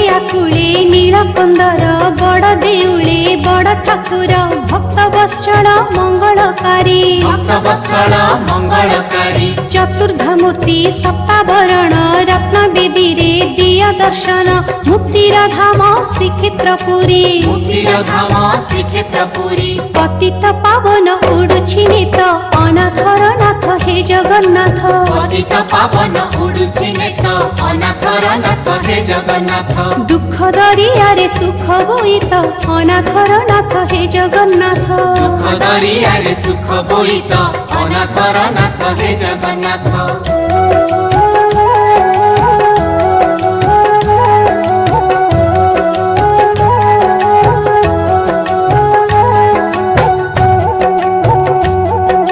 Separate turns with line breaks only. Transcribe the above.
कालिया कूले नीलकंदर बड़ देउले बड़ ठाकुर भक्त वत्सल मंगलकारी चतुर्धमूर्ति सप्तावरण रत्न बेदी रे दिया दर्शन मुक्तिर धाम श्रीक्षेत्रपुरी पतित पावन उडुछि नेत अनाथर नाथ हे जगन्नाथ दुख दरियारे सुख बोईत अनाथर नाथ हे जगन्नाथ
सुख बोईत अनाथर नाथ हे जगन्नाथ।